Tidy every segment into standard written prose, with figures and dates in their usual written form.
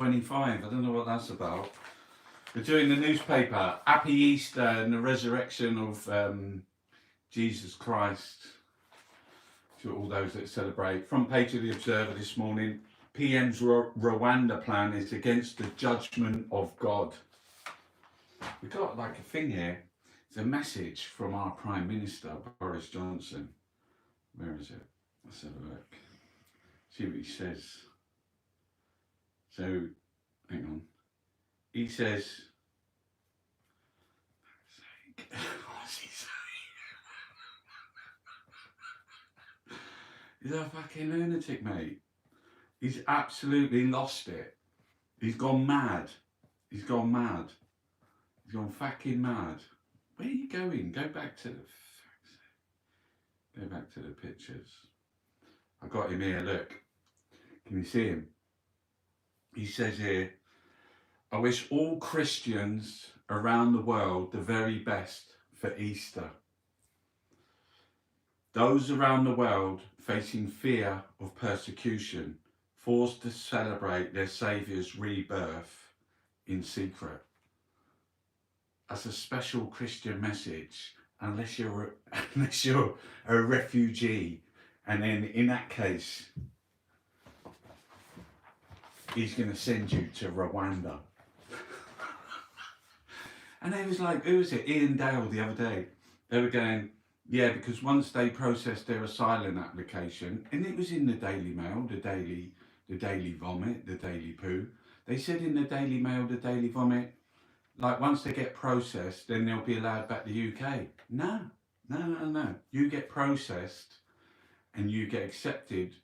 25. I don't know what that's about. We're doing the newspaper. Happy Easter and the resurrection of Jesus Christ to all those that celebrate. Front page of the Observer this morning. PM's Rwanda plan is against the judgment of God. We've got like a thing here. It's a message from our Prime Minister, Boris Johnson. Where is it? Let's have a look. See what he says. So, hang on. He says, what's he saying? He's a fucking lunatic, mate. He's absolutely lost it. He's gone mad. He's gone mad. He's gone fucking mad. Where are you going? Go back to the pictures. I got him here, look. Can you see him? He says here, I wish all Christians around the world the very best for Easter. Those around the world facing fear of persecution, forced to celebrate their Saviour's rebirth in secret. That's a special Christian message, unless you're a refugee, and then in that case, he's going to send you to Rwanda. And they was like, who was it? Ian Dale the other day. They were going, yeah, because once they processed their asylum application, and it was in the Daily Mail, the Daily Vomit, the Daily Poo. They said in the Daily Mail, the Daily Vomit, like once they get processed, then they'll be allowed back to the UK. No. You get processed and you get accepted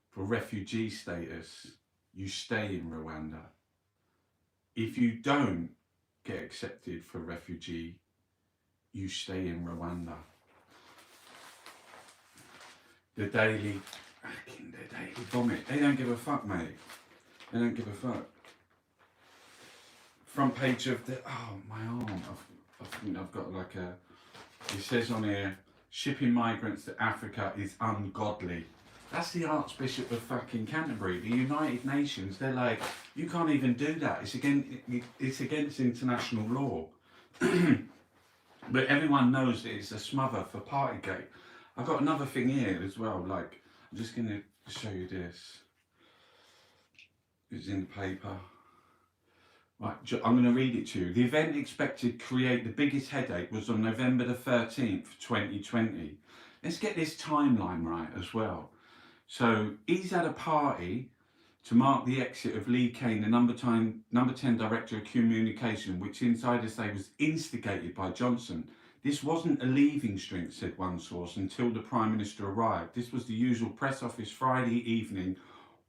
for refugee status. You stay in Rwanda. If you don't get accepted for refugee, you stay in Rwanda. The Daily Vomit. They don't give a fuck, mate. They don't give a fuck. Front page of the, oh, my arm. I think I've got like a, it says on here, shipping migrants to Africa is ungodly. That's the Archbishop of fucking Canterbury. The United Nations, they're like, you can't even do that. It's against international law. But everyone knows that it's a smother for Partygate. I've got another thing here as well. Like, I'm just going to show you this. It's in the paper. Right, I'm going to read it to you. The event expected to create the biggest headache was on November the 13th, 2020. Let's get this timeline right as well. So he's at a party to mark the exit of Lee Kane, the number 10 Director of Communication, which insiders say was instigated by Johnson. This wasn't a leaving drink, said one source, until the Prime Minister arrived. This was the usual press office Friday evening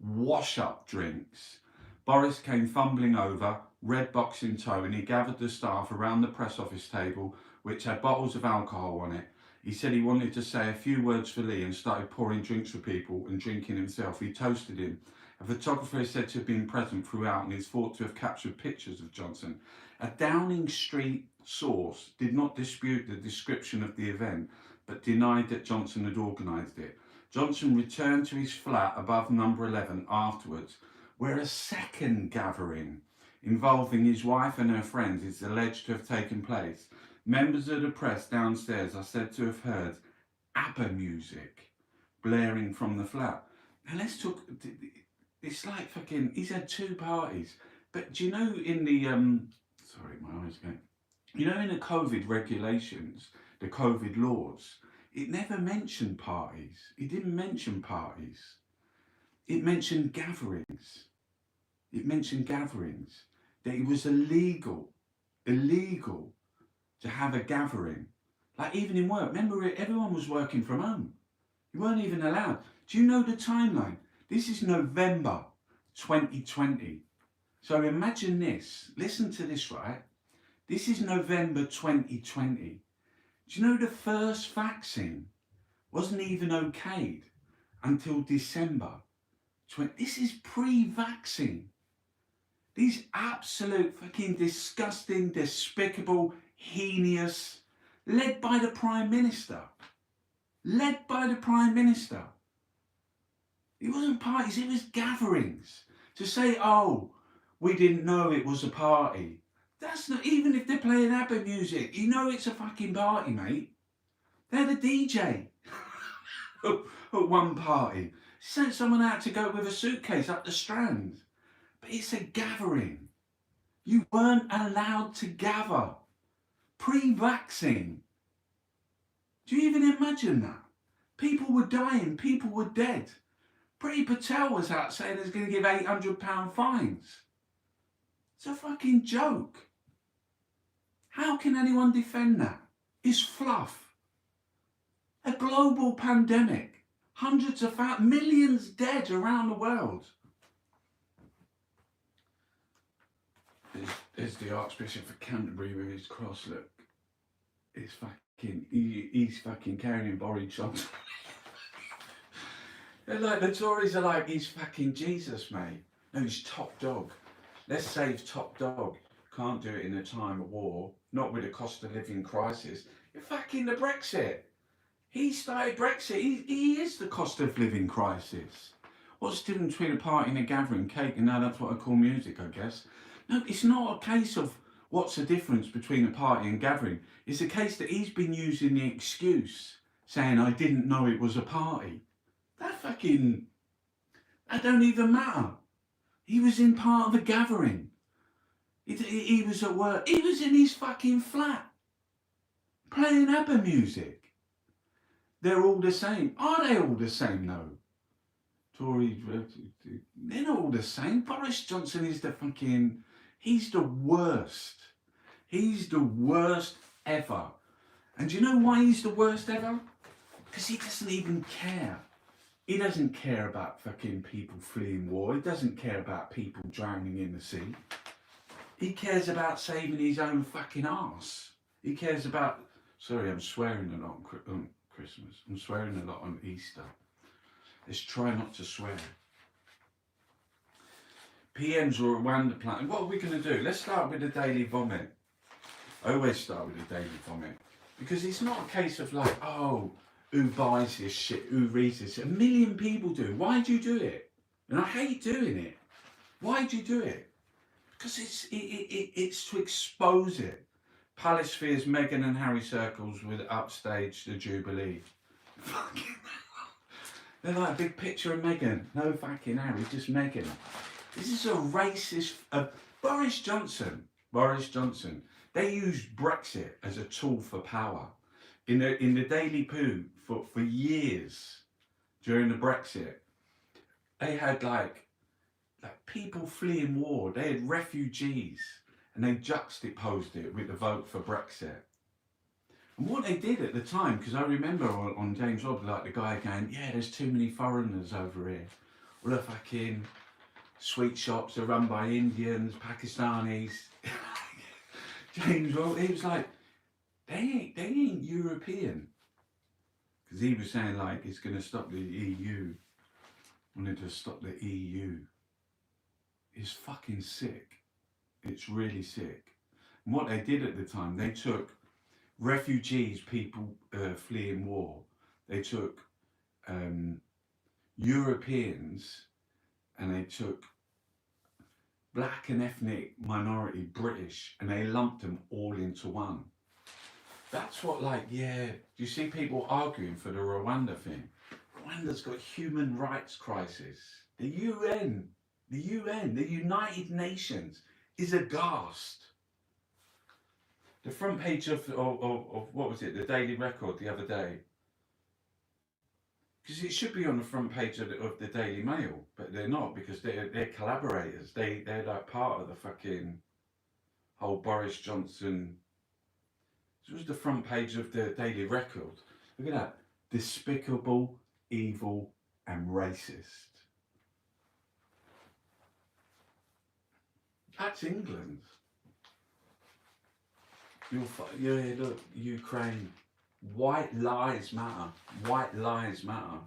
wash-up drinks. Boris came fumbling over, red box in tow, and he gathered the staff around the press office table, which had bottles of alcohol on it. He said he wanted to say a few words for Lee and started pouring drinks for people and drinking himself. He toasted him. A photographer is said to have been present throughout and is thought to have captured pictures of Johnson. A Downing Street source did not dispute the description of the event, but denied that Johnson had organised it. Johnson returned to his flat above number 11 afterwards, where a second gathering involving his wife and her friends is alleged to have taken place. Members of the press downstairs are said to have heard ABBA music blaring from the flat. Now let's talk, it's like fucking, he's had two parties. But do you know in the, sorry, my eyes going. You know in the COVID regulations, the COVID laws, it never mentioned parties. It didn't mention parties. It mentioned gatherings. It mentioned gatherings. That it was illegal to have a gathering. Like even in work. Remember, everyone was working from home. You weren't even allowed. Do you know the timeline? This is November 2020. So imagine this. Listen to this, right? This is November 2020. Do you know the first vaccine wasn't even okayed until December 20? This is pre-vaccine. These absolute fucking disgusting, despicable, heinous, led by the Prime Minister. Led by the Prime Minister. It wasn't parties, it was gatherings. To say, oh, We didn't know it was a party. That's not, even if they're playing ABBA music, you know it's a fucking party, mate. They're the DJ at one party. Sent someone out to go with a suitcase up the Strand. But it's a gathering. You weren't allowed to gather. Pre-vaccine. Do you even imagine that? People were dying, people were dead. Priti Patel was out saying he's going to give £800 fines. It's a fucking joke. How can anyone defend that? It's fluff. A global pandemic. Hundreds of thousands, millions dead around the world. There's the Archbishop of Canterbury with his cross, look. He's fucking carrying Boris Johnson. They're like, the Tories are like, he's fucking Jesus, mate. No, he's top dog. Let's save top dog. Can't do it in a time of war. Not with a cost of living crisis. You're fucking the Brexit. He started Brexit. He is the cost of living crisis. What's the difference between a party and a gathering? Cake, and now that's what I call music, I guess. No, it's not a case of what's the difference between a party and gathering. It's a case that he's been using the excuse, saying, I didn't know it was a party. That don't even matter. He was in part of a gathering. He was at work. He was in his fucking flat, playing ABBA music. They're all the same. Are they all the same, though? Tory, they're not all the same. Boris Johnson is he's the worst. He's the worst ever. And do you know why he's the worst ever? Because he doesn't even care. He doesn't care about fucking people fleeing war. He doesn't care about people drowning in the sea. He cares about saving his own fucking arse. He cares about... Sorry, I'm swearing a lot on Christmas. I'm swearing a lot on Easter. Let's try not to swear. PM's Rwanda plan. What are we going to do? Let's start with the Daily Vomit. I always start with the Daily Vomit. Because it's not a case of like, oh, who buys this shit? Who reads this? A million people do. Why do you do it? And I hate doing it. Why do you do it? Because it's to expose it. Palace fears Meghan and Harry circles with upstage the Jubilee. Fucking they're like a big picture of Meghan. No fucking Harry, just Meghan. This is a racist... Boris Johnson. They used Brexit as a tool for power. In the Daily Poo for years during the Brexit, they had like people fleeing war. They had refugees, and they juxtaposed it with the vote for Brexit. And what they did at the time, because I remember on James Robb, like the guy going, yeah, there's too many foreigners over here. All the fucking sweet shops are run by Indians, Pakistanis. James Robb, he was like, they ain't European. Because he was saying like, it's going to stop the EU. Wanted to stop the EU. It's fucking sick. It's really sick. And what they did at the time, they took refugees, people fleeing war. They took Europeans, and they took black and ethnic minority British, and they lumped them all into one. That's what, like, yeah, do you see people arguing for the Rwanda thing? Rwanda's got a human rights crisis. The UN, the United Nations is aghast. The front page of what was it, the Daily Record the other day. Because it should be on the front page of the Daily Mail, but they're not, because they're collaborators. They're like part of the fucking whole Boris Johnson. This was the front page of the Daily Record. Look at that. Despicable, evil, and racist. That's England. Yeah, look, Ukraine. White lives matter. White lives matter.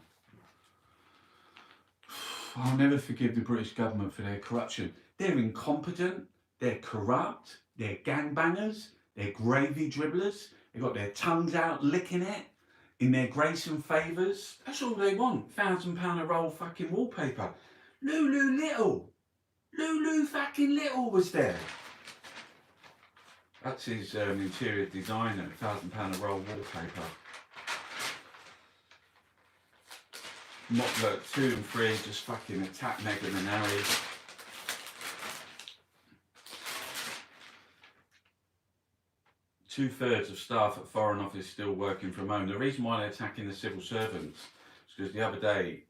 I'll never forgive the British government for their corruption. They're incompetent, they're corrupt, they're gangbangers, they're gravy dribblers, they've got their tongues out licking it in their grace and favours. That's all they want. £1,000 a roll fucking wallpaper. Lulu Little. Lulu fucking Little was there. That's his interior designer, £1,000 a roll wallpaper. Motley 2 and 3 just fucking attack Meghan and Harry. Two-thirds of staff at Foreign Office still working from home. The reason why they're attacking the civil servants is because the other day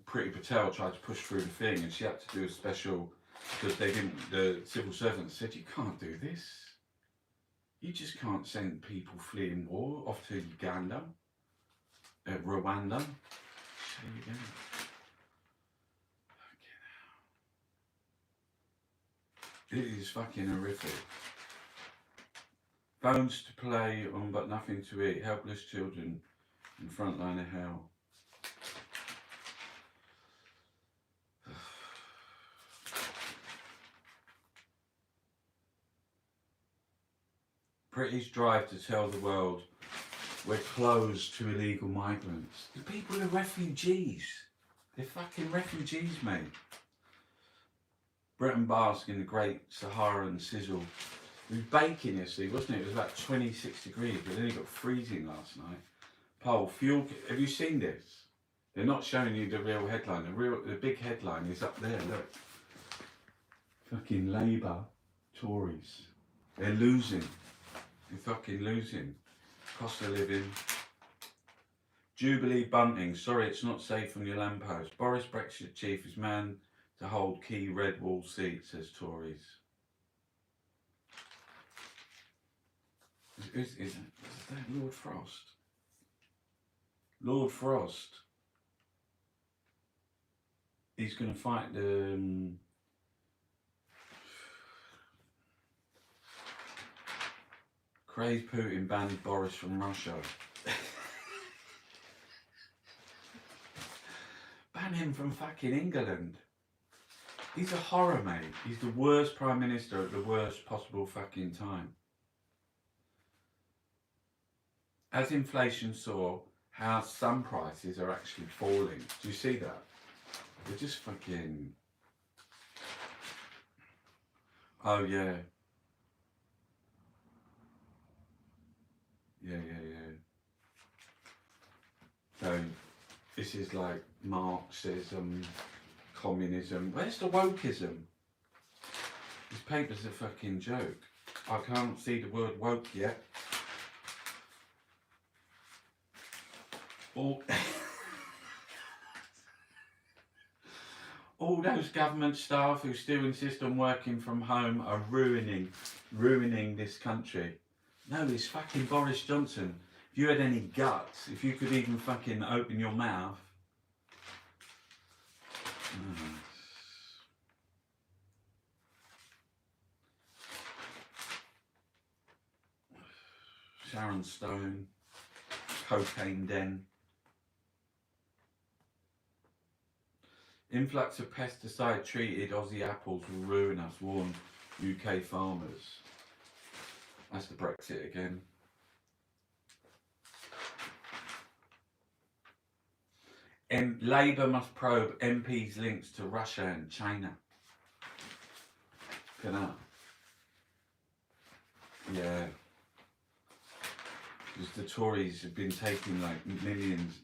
Priti Patel tried to push through the thing and she had to do a special, because they didn't, the civil servants said, you can't do this. You just can't send people fleeing war off to Uganda, Rwanda. There you go. It is fucking horrific. Phones to play on but nothing to eat. Helpless children in front line of hell. British drive to tell the world we're closed to illegal migrants. The people are refugees. They're fucking refugees, mate. Britain bask in the great Saharan sizzle. It was baking yesterday, wasn't it? It was about 26 degrees, but then it got freezing last night. Paul, fuel. Have you seen this? They're not showing you the real headline. The big headline is up there. Look. Fucking Labour, Tories. They're losing. They're fucking losing. Cost of living. Jubilee bunting. Sorry, it's not safe from your lamppost. Boris Brexit chief is man to hold key red wall seat, says Tories. Is that Lord Frost? Lord Frost. He's going to fight the... Crazed Putin banned Boris from Russia. Ban him from fucking England. He's a horror, mate. He's the worst Prime Minister at the worst possible fucking time. As inflation soars, how some prices are actually falling. Do you see that? They're just fucking... Oh, yeah. Yeah. So, this is like Marxism, communism. Where's the wokeism? This paper's a fucking joke. I can't see the word woke yet. All those government staff who still insist on working from home are ruining this country. No, it's fucking Boris Johnson. If you had any guts, if you could even fucking open your mouth. Sharon Stone, cocaine den. Influx of pesticide-treated Aussie apples will ruin us, warn UK farmers. That's the Brexit again. Labour must probe MPs' links to Russia and China. Look at that. Yeah. Because the Tories have been taking like millions.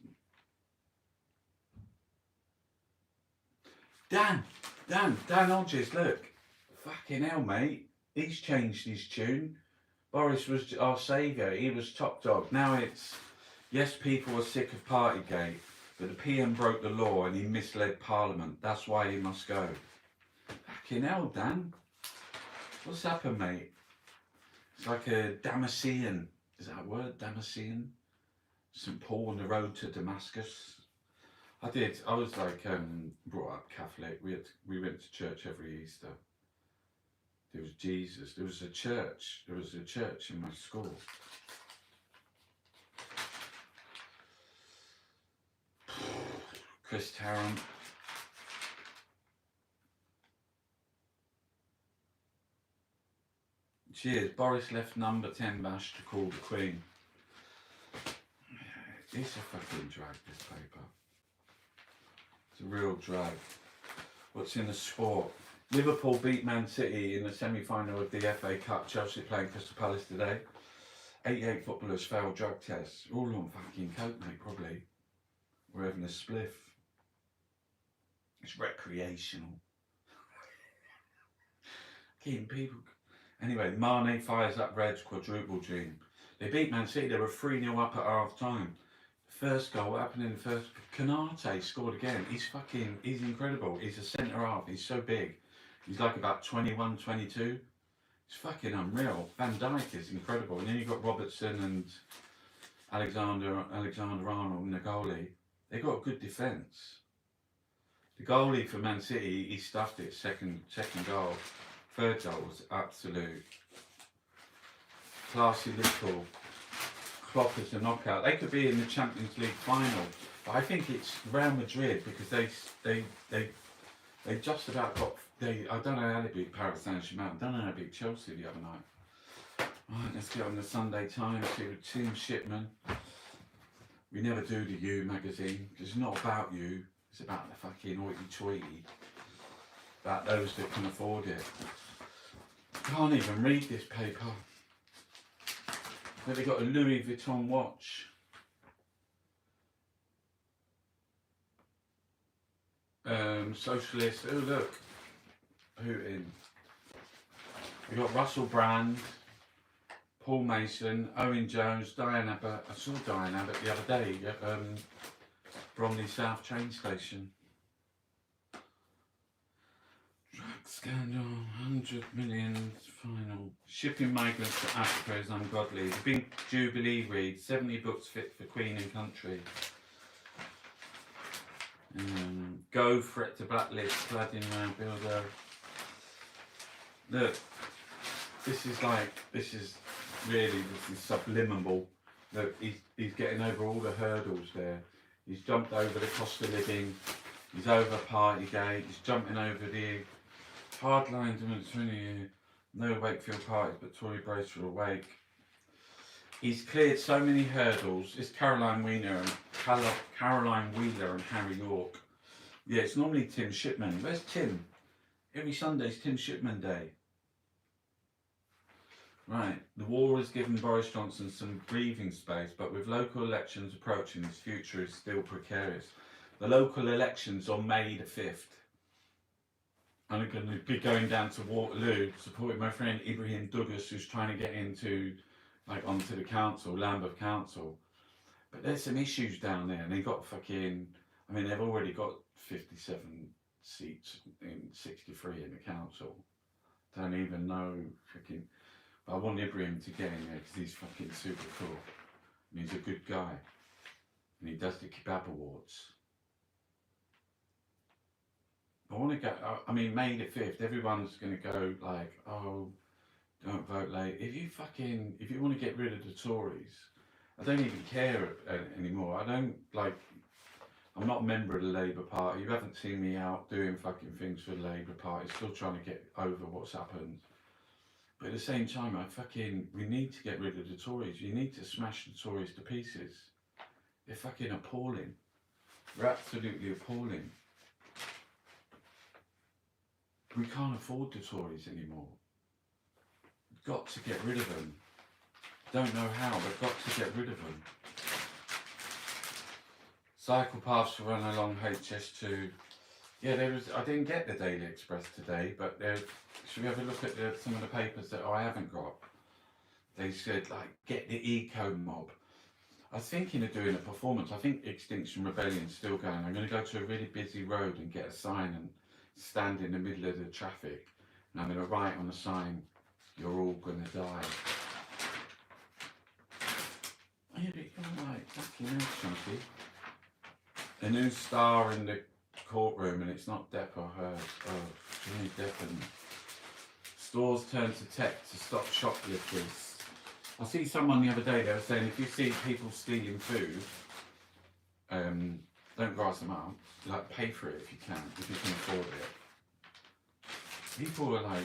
Dan Hodges, look. Fucking hell, mate. He's changed his tune. Boris was our saviour. He was top dog. Now it's, yes, people are sick of Partygate, but the PM broke the law and he misled Parliament. That's why he must go. Fucking hell, Dan. What's happened, mate? It's like a Damascene. Is that a word? Damascene? St. Paul on the road to Damascus. I was like brought up Catholic. We went to church every Easter. There was Jesus. There was a church. There was a church in my school. Chris Tarrant. Cheers. Boris left number 10 bash to call the Queen. It's a fucking drag, this paper. It's a real drag. What's in the sport? Liverpool beat Man City in the semi-final of the FA Cup. Chelsea playing Crystal Palace today. 88 footballers failed drug tests. All on fucking coke, mate, probably. We're having a spliff. It's recreational. Keeping people... Anyway, Mane fires up Red's quadruple dream. They beat Man City. They were 3-0 up at half time. First goal, what happened in the first... Canate scored again. He's incredible. He's a centre half. He's so big. He's like about 21, 22. It's fucking unreal. Van Dijk is incredible. And then you've got Robertson and Alexander Arnold in the goalie. They've got a good defence. The goalie for Man City, he stuffed it. Second goal. Third goal was absolute classy little Klopp as a knockout. They could be in the Champions League final. But I think it's Real Madrid because they just about got... I don't know how they beat Paris Saint-Germain. I don't know how they beat Chelsea the other night. Right, let's get on the Sunday Times here with Tim Shipman. We never do the You magazine because it's not about you. It's about the fucking hoity-toity. About those that can afford it. Can't even read this paper. But they got a Louis Vuitton watch. Socialist. Oh look. Putin. We got Russell Brand, Paul Mason, Owen Jones, Diane Abbott. I saw Diane Abbott the other day at Bromley South train station. Drug scandal, 100 million final. Shipping migrants to Africa is ungodly. The big Jubilee reads 70 books fit for Queen and Country. Go threat to blacklist flooding around builder. Look, this is subliminal. Look, he's getting over all the hurdles there. He's jumped over the cost of living. He's over Partygate. He's jumping over the hardline doing 20 year. No Wakefield parties, but Tory Bracer awake. He's cleared so many hurdles. It's Caroline Wheeler and Harry York. Yeah, it's normally Tim Shipman. Where's Tim? Every Sunday's Tim Shipman Day. Right, the war has given Boris Johnson some breathing space, but with local elections approaching, his future is still precarious. The local elections on May the 5th. I'm going to be going down to Waterloo, supporting my friend Ibrahim Douglas, who's trying to get onto the council, Lambeth Council. But there's some issues down there, and they've got they've already got 57 seats in 63 in the council. Don't even know But I want Ibrahim to get in there because he's fucking super cool. And he's a good guy. And he does the Kebab Awards. I want to go, May the 5th, everyone's going to go like, oh, don't vote late. If you want to get rid of the Tories, I don't even care anymore. I'm not a member of the Labour Party. You haven't seen me out doing fucking things for the Labour Party. Still trying to get over what's happened. But at the same time, we need to get rid of the Tories. You need to smash the Tories to pieces. They're fucking appalling. They're absolutely appalling. We can't afford the Tories anymore. We've got to get rid of them. Don't know how, but got to get rid of them. Psychopaths run along HS2. Yeah, I didn't get the Daily Express today, but should we have a look at some of the papers that I haven't got? They said, get the eco mob. I was thinking of doing a performance. I think Extinction Rebellion's still going. I'm going to go to a really busy road and get a sign and stand in the middle of the traffic. And I'm going to write on the sign, you're all going to die. Yeah, but you're like, fucking hell, Chunky. A new star in the courtroom, and it's not Depp or her. Oh, Johnny Depp. And stores turn to tech to stop shoplifters. I see someone the other day, they were saying if you see people stealing food, don't grass them up. Pay for it if you can afford it. People are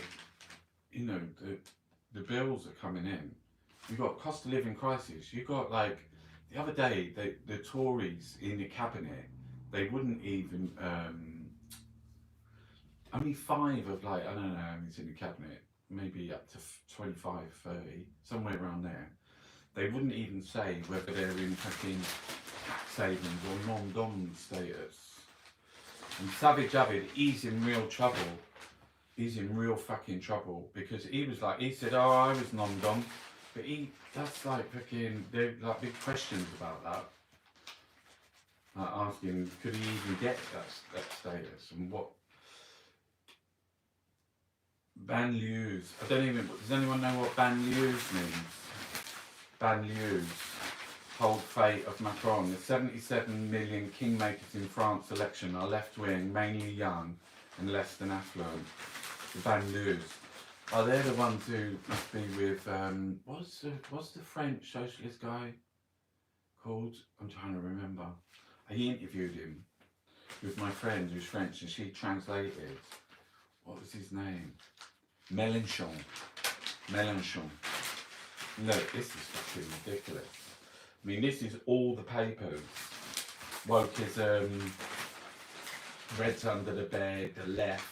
the bills are coming in. You've got cost of living crisis. You've got the other day, the Tories in the cabinet, they wouldn't even, only 5 of like, I don't know how many's in the cabinet, maybe up to 25, 30, somewhere around there. They wouldn't even say whether they're in fucking tax savings or non-dom status. And Savage Avid, he's in real trouble. He's in real fucking trouble because he was like, he said, oh, I was non-dom, but that's like fucking, there's like big questions about that. Like asking, could he even get that status and what? Banlieues. I don't even, does anyone know what banlieues means? Banlieues. Hold fate of Macron. The 77 million kingmakers in France election are left-wing, mainly young and less than affluent. The banlieues. Oh, they're the ones who must be with, what's the French socialist guy called? I'm trying to remember. I interviewed him with my friend who's French and she translated. What was his name? Mélenchon. Mélenchon. Look, this is fucking ridiculous. I mean, this is all the papers. Wokeism, Reds under the bed, the left.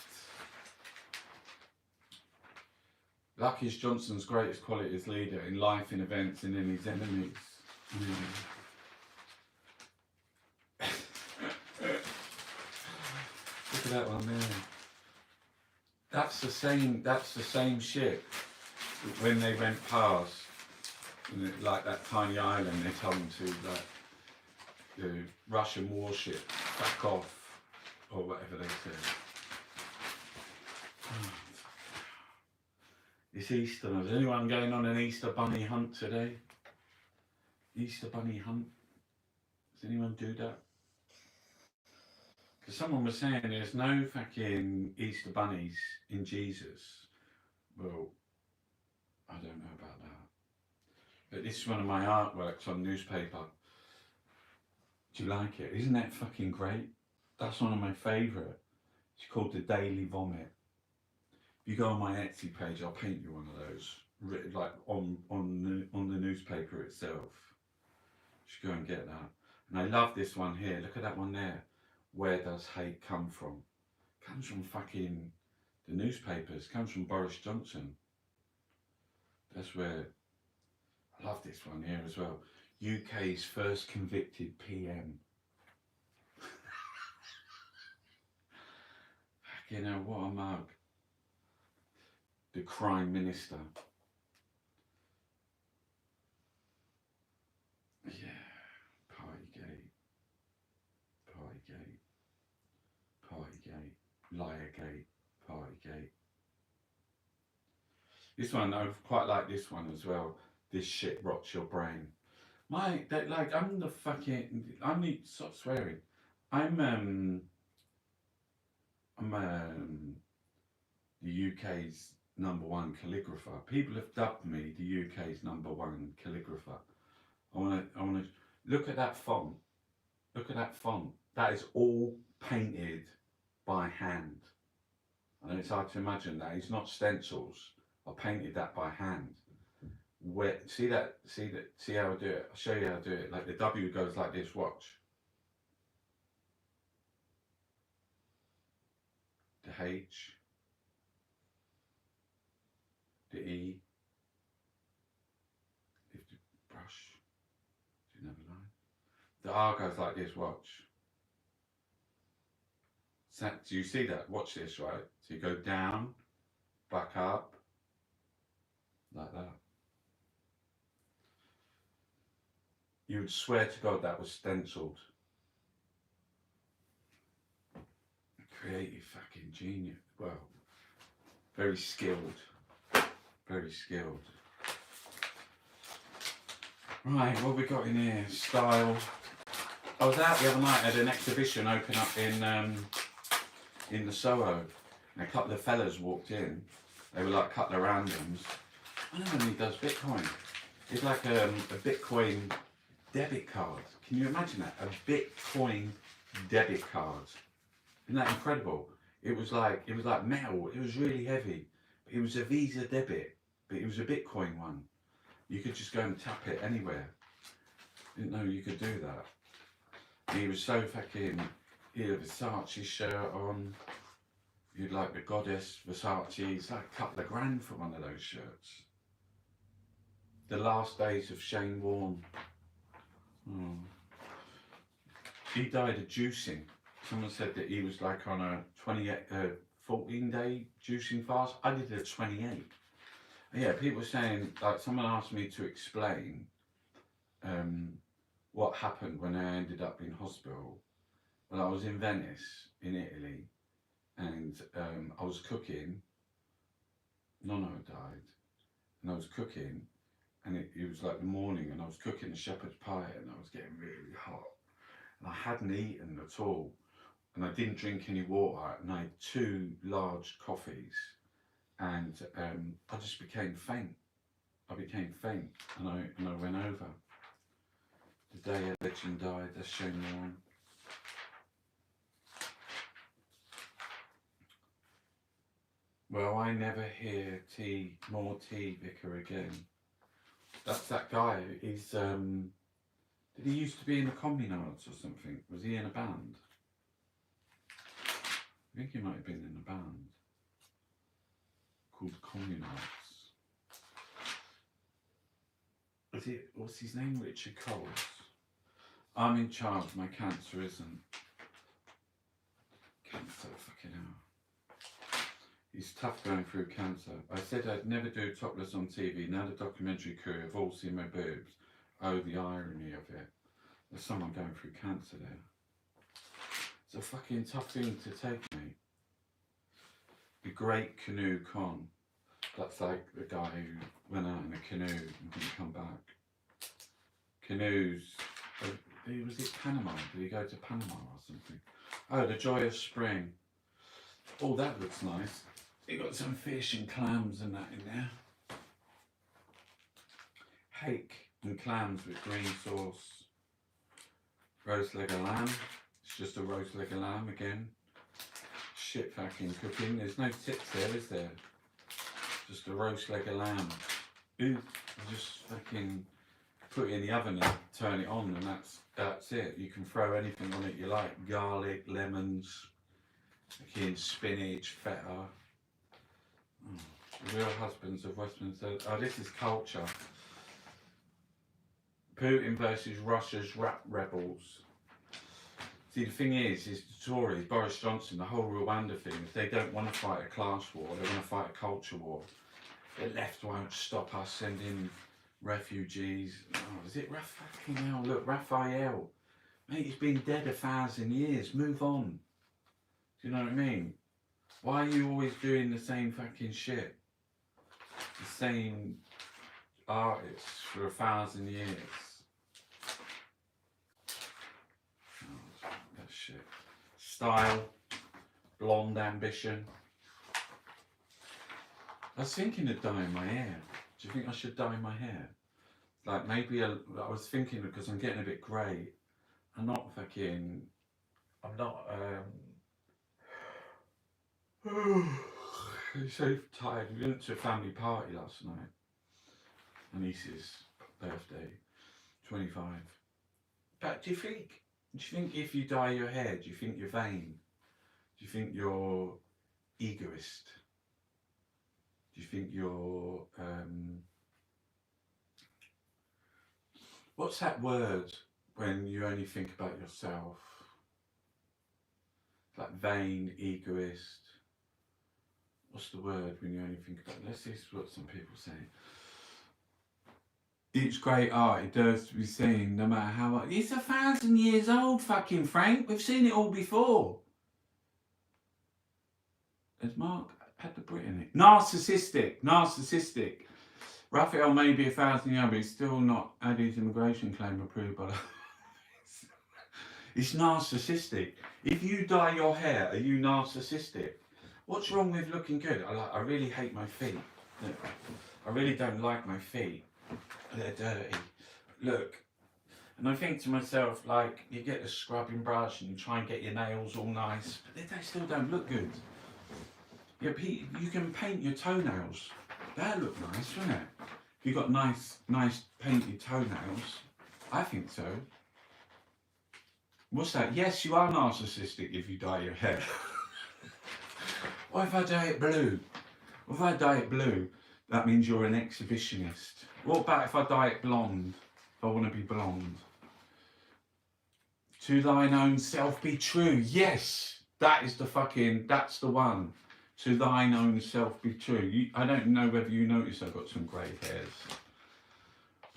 Lucky is Johnson's greatest quality as leader in life, in events, and in his enemies. Look at that one there. That's the same ship when they went past, like that tiny island, they told them to, like, the Russian warship, back off, or whatever they said. It's Easter. Is anyone going on an Easter bunny hunt today? Easter bunny hunt? Does anyone do that? Because someone was saying there's no fucking Easter bunnies in Jesus. Well, I don't know about that. But this is one of my artworks on newspaper. Do you like it? Isn't that fucking great? That's one of my favourite. It's called The Daily Vomit. If you go on my Etsy page, I'll paint you one of those, written like on the newspaper itself. You should go and get that. And I love this one here. Look at that one there. Where does hate come from? It comes from fucking the newspapers. It comes from Boris Johnson. That's where. I love this one here as well. UK's first convicted PM. Fucking hell, what a mug. The crime minister. Yeah, Partygate, Partygate, Partygate, Liargate, Partygate. This one, I quite like this one as well. This shit rots your brain. I'm the stop swearing. I'm the UK's #1 calligrapher. People have dubbed me the UK's #1 calligrapher. I wanna look at that font. Look at that font. That is all painted by hand. And it's hard to imagine that. It's not stencils. I painted that by hand. See how I do it? I'll show you how to do it. Like the W goes like this, watch. The H. The E. Lift the brush. Do another line. The R goes like this, watch. So, do you see that? Watch this, right? So you go down, back up, like that. You would swear to God that was stenciled. Creative fucking genius. Well, very skilled. Very skilled. Right, what have we got in here? Style. I was out the other night, had an exhibition open up in the Soho, and a couple of fellas walked in. They were like a couple of randoms. I don't know when he does Bitcoin. It's like a Bitcoin debit card. Can you imagine that? A Bitcoin debit card. Isn't that incredible? It was like metal. It was really heavy. It was a Visa debit, but it was a Bitcoin one. You could just go and tap it anywhere. Didn't know you could do that. And he was so fucking. He had a Versace shirt on. You'd like the Goddess, Versace, it's like a couple of grand for one of those shirts. The Last Days of Shane Warne. Oh. He died of juicing. Someone said that he was like on a 14-day juicing fast. I did a 28. Yeah, people were saying, like, someone asked me to explain what happened when I ended up in hospital. Well, I was in Venice, in Italy, and I was cooking. Nonno died, and I was cooking, and it was like the morning, and I was cooking a shepherd's pie, and I was getting really hot, and I hadn't eaten at all, and I didn't drink any water, and I had 2 large coffees, and I just became faint. I became faint, and I went over. The day a legend died, that's Shane Warne. Well, I never hear more tea, Vicar again. That's that guy. He's did he used to be in the Communards or something? Was he in a band? I think he might have been in a band called Communards. Is it? What's his name? Richard Coles. I'm in charge. My cancer isn't. Cancer, fucking hell. He's tough going through cancer. I said I'd never do topless on TV. Now the documentary crew have all seen my boobs. Oh, the irony of it. There's someone going through cancer there. It's a fucking tough thing to take, mate. The Great Canoe Con. That's like the guy who went out in a canoe and didn't come back. Canoes. Was it Panama? Did he go to Panama or something? Oh, the Joy of Spring. Oh, that looks nice. You got some fish and clams and that in there. Hake and clams with green sauce. Roast leg of lamb. It's just a roast leg of lamb again. Shit fucking cooking. There's no tips there, is there? Just a roast leg of lamb. Ooh, just fucking put it in the oven and turn it on, and that's it. You can throw anything on it you like. Garlic, lemons, fucking spinach, feta. Oh, Real Husbands of Westminster. Oh, this is culture. Putin versus Russia's rap rebels. See, the thing is the Tories, Boris Johnson, the whole Rwanda thing, if they don't want to fight a class war, they want to fight a culture war. The left won't stop us sending refugees. Oh, is it fucking hell? Look, Raphael. Mate, he's been dead 1,000 years. Move on. Do you know what I mean? Why are you always doing the same fucking shit? The same artists for 1,000 years. Oh, that shit. Style. Blonde ambition. I was thinking of dyeing my hair. Do you think I should dye my hair? Like maybe I was thinking, because I'm getting a bit grey. I'm not. I'm so tired. We went to a family party last night. My niece's birthday, 25. But do you think if you dye your hair, do you think you're vain? Do you think you're egoist? Do you think you're what's that word when you only think about yourself? Like vain, egoist. What's the word when you only think about? Let's see what some people say. Each great art it deserves to be seen, no matter how much. It's 1,000 years old, fucking Frank. We've seen it all before. Has Mark had the Brit in it? Narcissistic. Raphael may be 1,000 years old, but he's still not had his immigration claim approved by the... It's narcissistic. If you dye your hair, are you narcissistic? What's wrong with looking good? I really hate my feet. Look, I really don't like my feet. They're dirty. Look. And I think to myself, like, you get the scrubbing brush and you try and get your nails all nice, but they still don't look good. Yeah, you can paint your toenails. That look nice, wouldn't it? If you've got nice painted toenails. I think so. What's that? Yes, you are narcissistic if you dye your hair. What if I dye it blue? What if I dye it blue? That means you're an exhibitionist. What about if I dye it blonde? If I want to be blonde. To thine own self be true. Yes, that is the fucking, that's the one. To thine own self be true. I don't know whether you notice I've got some grey hairs.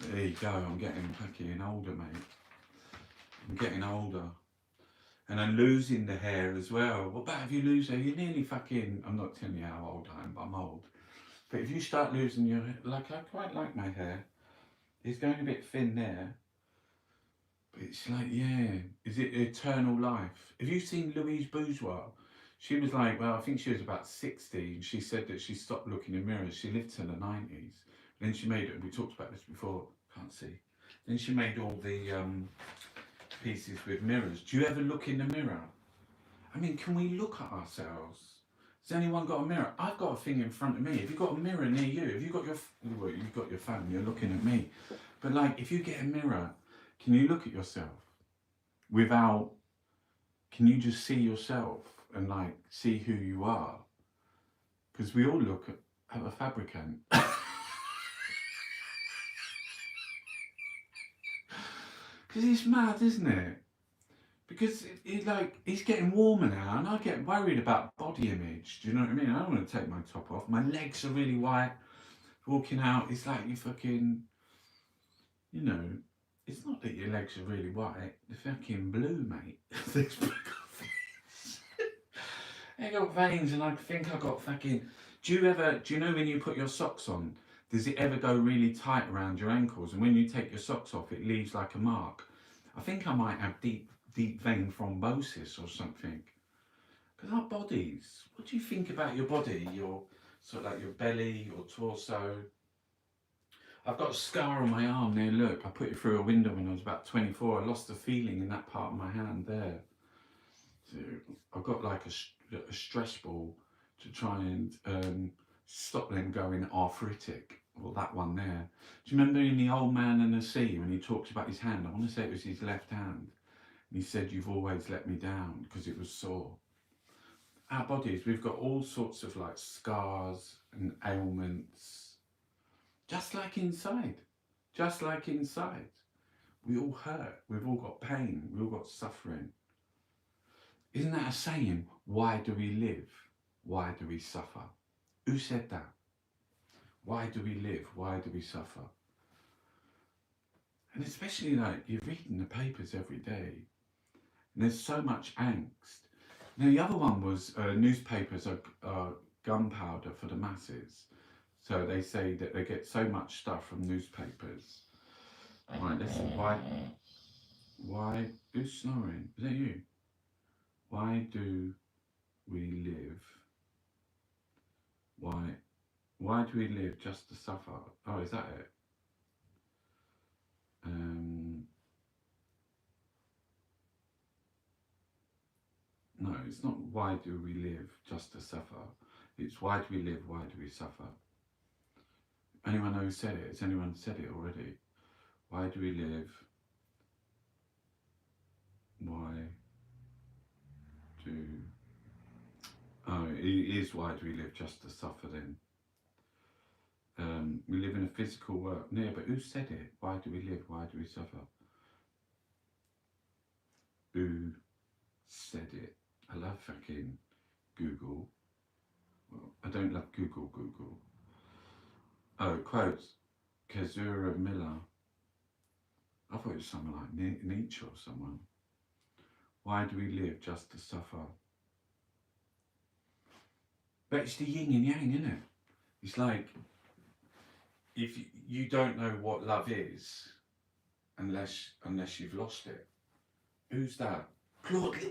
There you go, I'm getting fucking older, mate. I'm getting older. And I'm losing the hair as well. What about if you lose hair? You're nearly fucking, I'm not telling you how old I am, but I'm old. But if you start losing your hair, like I quite like my hair. It's going a bit thin there. But it's like, yeah, is it eternal life? Have you seen Louise Bourgeois? She was like, well, I think she was about 60. And she said that she stopped looking in mirrors. She lived till the 90s. Then she made it, we talked about this before, can't see. Then she made all the pieces with mirrors. Do you ever look in the mirror? I mean, can we look at ourselves? Has anyone got a mirror? I've got a thing in front of me. Have you got a mirror near you? Have you got your, well, you've got your phone, you're looking at me. But like, if you get a mirror, can you look at yourself without, can you just see yourself and like see who you are? Because we all look at a fabricant. Because it's mad, isn't it? Because he's getting warmer now, and I get worried about body image. Do you know what I mean? I don't want to take my top off. My legs are really white. Walking out, it's like you fucking, you know, it's not that your legs are really white. They're fucking blue, mate. They got veins, and I think I got fucking. Do you know when you put your socks on? Does it ever go really tight around your ankles? And when you take your socks off, it leaves like a mark. I think I might have deep vein thrombosis or something. Because our bodies, what do you think about your body? Your sort of like your belly, your torso. I've got a scar on my arm there, look. I put it through a window when I was about 24. I lost the feeling in that part of my hand there. So I've got like a stress ball to try and stop them going arthritic. Well, that one there. Do you remember in The Old Man and the Sea when he talks about his hand? I want to say it was his left hand. And he said, you've always let me down because it was sore. Our bodies, we've got all sorts of like scars and ailments. Just like inside. Just like inside. We all hurt. We've all got pain. We've all got suffering. Isn't that a saying? Why do we live? Why do we suffer? Who said that? Why do we live? Why do we suffer? And especially like you're reading the papers every day and there's so much angst. Now the other one was newspapers are gunpowder for the masses. So they say that they get so much stuff from newspapers. Right, listen, why, who's snoring? Is that you? Why do we live? Why do we live just to suffer? Oh, is that it? No, it's not why do we live just to suffer. It's why do we live, why do we suffer? Anyone know who said it? Has anyone said it already? Why do we live? Why do... Oh, it is why do we live just to suffer then? We live in a physical world. Yeah, but who said it? Why do we live? Why do we suffer? Who said it? I love fucking Google. Well, I don't love Google. Oh, quotes. Kezura Miller. I thought it was someone like Nietzsche or someone. Why do we live just to suffer? But it's the yin and yang, isn't it? It's like, if you don't know what love is, unless you've lost it. Who's that?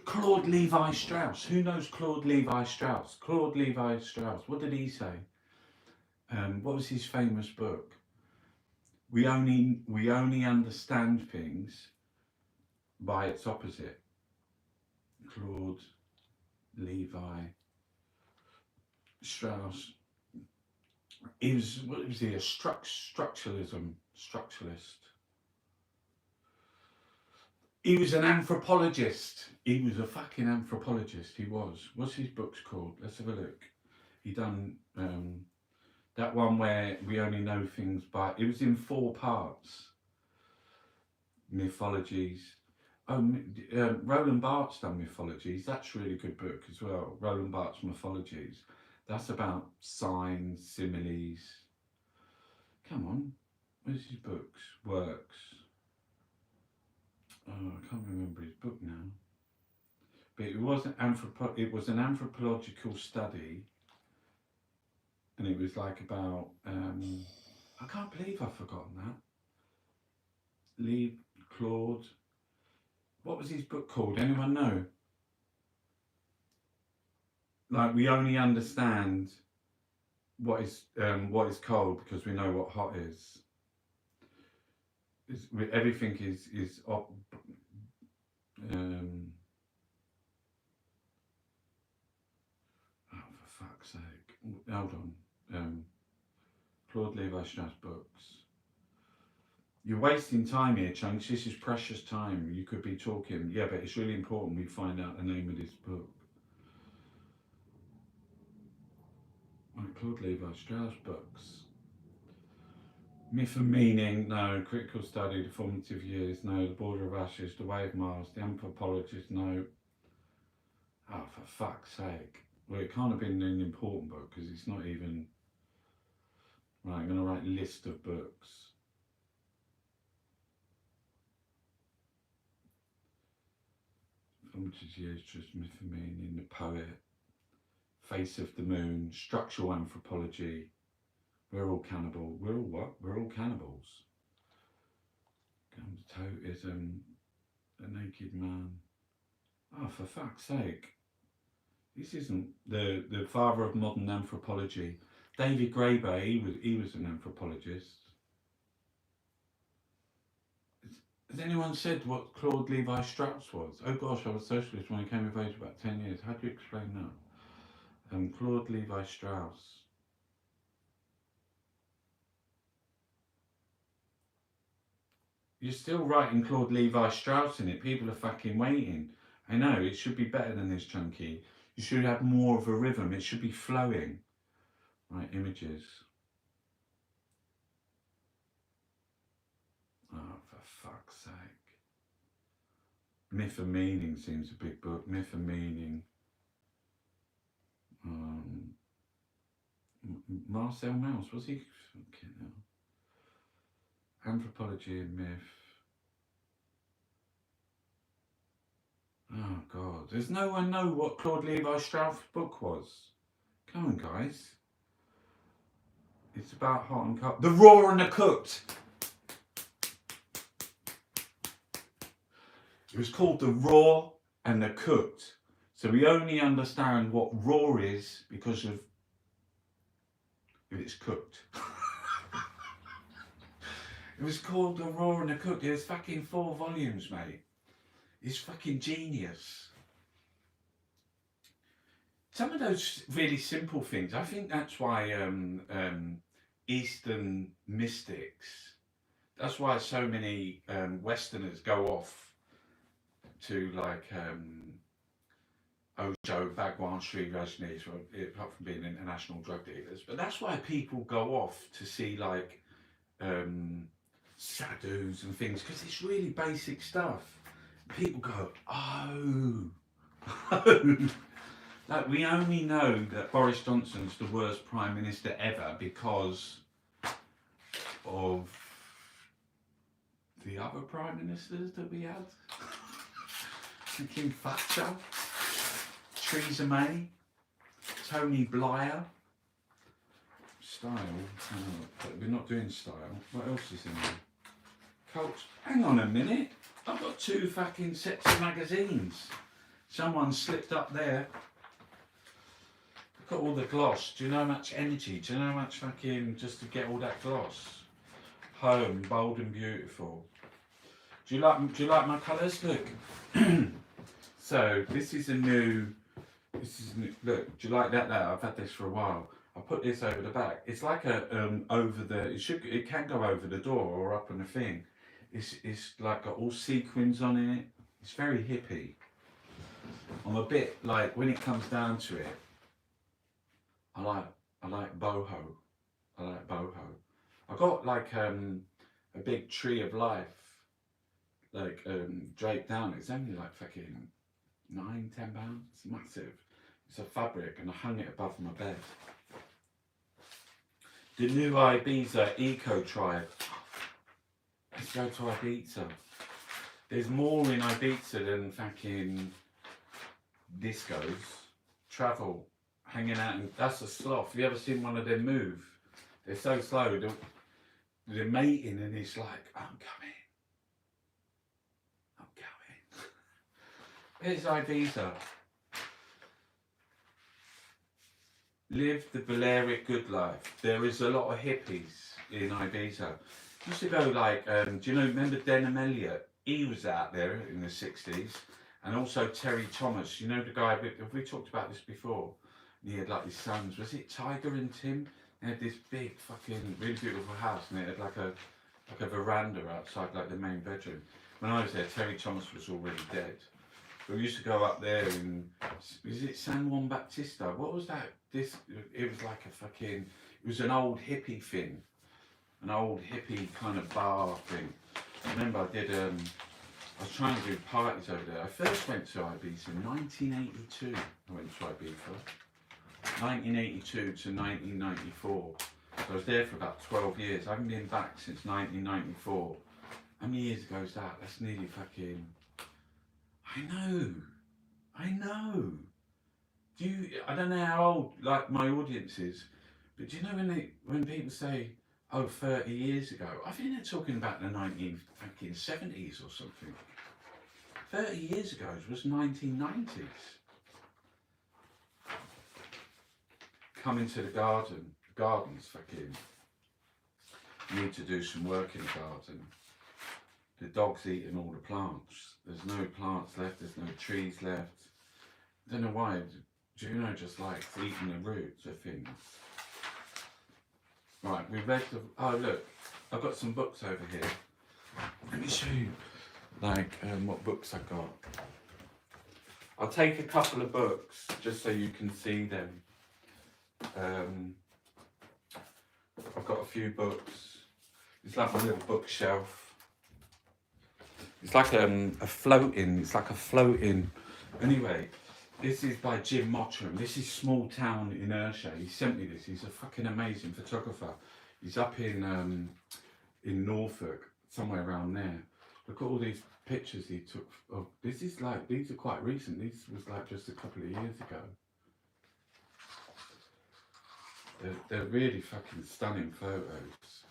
Claude Levi-Strauss. Who knows Claude Levi-Strauss? Claude Levi-Strauss. What did he say? What was his famous book? We only understand things by its opposite. Claude Levi-Strauss. What was he? A structuralist. He was an anthropologist. He was a fucking anthropologist. He was. What's his books called? Let's have a look. He done that one where we only know things by. It was in 4 parts. Mythologies. Oh, Roland Barthes done Mythologies. That's a really good book as well. Roland Barthes Mythologies. That's about signs, similes. Come on, where's his books? Works. Oh, I can't remember his book now. But it was an anthropological study, and it was like about. I can't believe I've forgotten that. Lee Claude. What was his book called? Anyone know? Like, we only understand what is cold because we know what hot is. Everything is oh, for fuck's sake! Hold on. Claude Levi-Strauss books. You're wasting time here, Chunks. This is precious time. You could be talking. Yeah, but it's really important we find out the name of this book. Right, Claude Levi-Strauss books. Myth and Meaning, no. Critical Study, The Formative Years, no. The Border of Ashes, The Way of Mars, The Anthropologist, no. Oh, for fuck's sake. Well, it can't have been an important book because it's not even. Right, I'm going to write a list of books. Formative Years, just Myth and Meaning, The Poet, Face of the Moon, Structural Anthropology. We're all cannibal. We're all what? We're all cannibals. Comes Totemism, A Naked Man. Oh, for fuck's sake. This isn't the father of modern anthropology. David Graeber, he was an anthropologist. Has anyone said what Claude Levi-Strauss was? Oh gosh, I was socialist when I came of age about 10 years. How do you explain that? Claude Levi-Strauss. You're still writing Claude Levi-Strauss in it. People are fucking waiting. I know, it should be better than this, Chunky. You should have more of a rhythm. It should be flowing. Right, images. Oh, for fuck's sake. Myth and Meaning seems a big book. Myth and Meaning. Marcel Mauss, was he? Okay, no. Anthropology and Myth. Oh God, does no one know what Claude Levi-Strauss' book was? Come on, guys. It's about hot and cold. The Raw and the Cooked. It was called The Raw and the Cooked. So we only understand what raw is because of if it's cooked. It was called The Raw and the Cooked. There's fucking 4 volumes, mate. It's fucking genius. Some of those really simple things, I think that's why Eastern mystics, that's why so many Westerners go off to like Osho, Bhagwan, Sri Rajneesh, apart from being international drug dealers. But that's why people go off to see like sadhus and things, because it's really basic stuff. People go, oh. Like, we only know that Boris Johnson's the worst Prime Minister ever because of the other Prime Ministers that we had. Kim Thatcher, Theresa May, Tony Blair. Style, but we're not doing style. What else is in there? Cults. Hang on a minute. I've got 2 fucking sets of magazines. Someone slipped up there. Look at all the gloss. Do you know how much energy? Do you know how much fucking just to get all that gloss? Home, bold and beautiful. Do you like my colours? Look. So this is a new. Look. Do you like that? I've had this for a while. I put this over the back. It's like a over the. It can go over the door or up on the thing. It's like got all sequins on it. It's very hippie. I'm a bit like, when it comes down to it, I like boho. I like boho. I got like a big tree of life like draped down. It's only like fucking £9, £10. It's massive. It's a fabric, and I hung it above my bed. The new Ibiza Eco Tribe. Let's go to Ibiza. There's more in Ibiza than fucking discos. Travel, hanging out, and that's a sloth. Have you ever seen one of them move? They're so slow. They're mating, and it's like, I'm coming. I'm coming. It's Ibiza. Live the Balearic good life. There is a lot of hippies in Ibiza. Used to go like, do you know, remember Denham Elliott? He was out there in the 60s. And also Terry Thomas, you know the guy, have we talked about this before? And he had like his sons, was it Tiger and Tim? They had this big fucking really beautiful house, and it had like a veranda outside like the main bedroom. When I was there, Terry Thomas was already dead. But we used to go up there in, is it San Juan Bautista? What was that? It was like a fucking, it was an old hippie thing. An old hippie kind of bar thing. I remember I was trying to do parties over there. I first went to Ibiza in 1982. I went to Ibiza. 1982 to 1994. So I was there for about 12 years. I haven't been back since 1994. How many years ago is that? That's nearly fucking... I know. I don't know how old like my audience is, but do you know when people say, oh, 30 years ago, I think they're talking about the 1970s or something. 30 years ago was 1990s. Come into the garden. The garden's fucking... Need to do some work in the garden. The dog's eating all the plants. There's no plants left, there's no trees left. I don't know why. Juno just likes eating the roots of things. Right, we read the... Oh, look. I've got some books over here. Let me show you, like, what books I got. I'll take a couple of books, just so you can see them. I've got a few books. It's like my little bookshelf. It's like a floating... Anyway, this is by Jim Mottram. This is Small Town in Ayrshire. He sent me this. He's a fucking amazing photographer. He's up in Norfolk, somewhere around there. Look at all these pictures he took of... these are quite recent. This was like just a couple of years ago. They're really fucking stunning photos.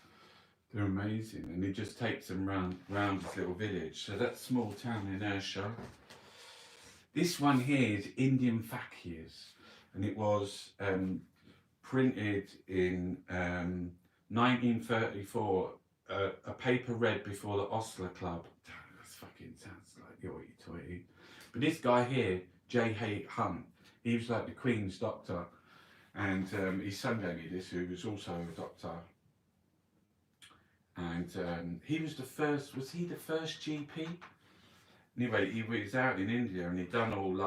They're amazing, and he just takes them round his little village. So that's Small Town in Ayrshire. This one here is Indian Fakirs, and it was printed in 1934. A paper read before the Osler Club. That fucking sounds like hoity-toity. But this guy here, J.H. Hunt, he was like the Queen's doctor, and his son gave me this, who was also a doctor. And he was the first, was he the first GP? Anyway, he was out in India, and he'd done all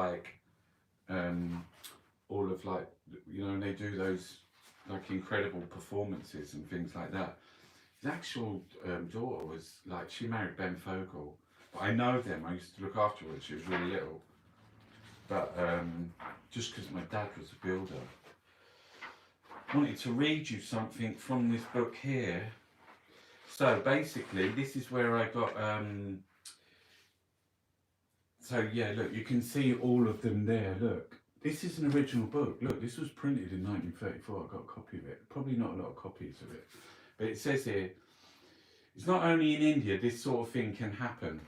of like, you know, and they do those like incredible performances and things like that. His actual daughter was like, she married Ben Fogle. But I know them, I used to look after her when she was really little. But just because my dad was a builder. I wanted to read you something from this book here. So basically, this is where I got, so yeah, look, you can see all of them there, look. This is an original book, look, this was printed in 1934, I got a copy of it. Probably not a lot of copies of it. But it says here, it's not only in India this sort of thing can happen.